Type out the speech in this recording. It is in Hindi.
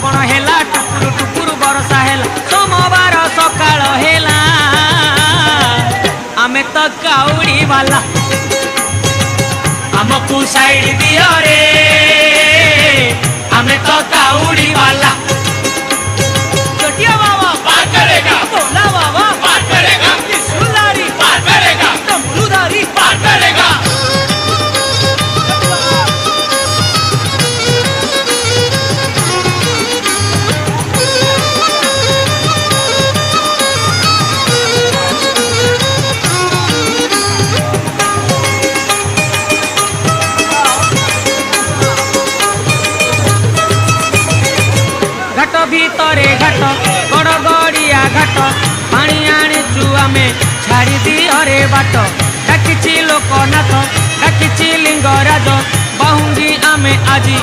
कौन हेला टुकुर टुकुर बरसा हेला सोमवार सकाळ हेला आमे तो काउड़ी वाला हमको साइड दियो रे आमे तो काउड़ी वाला चटिया बाबा पार करेगा भोला बाबा पार करेगा त्रिशूलधारी पार करेगा डमरूधारी पार करेगा घाट भीतरे घाट गड़गड़िया घाट पानी आनीचु आमे छाड़ी दियो रे बाट डाकिछि लोकनाथ डाकिछि लिंगराज बहुंगी आमे आजी।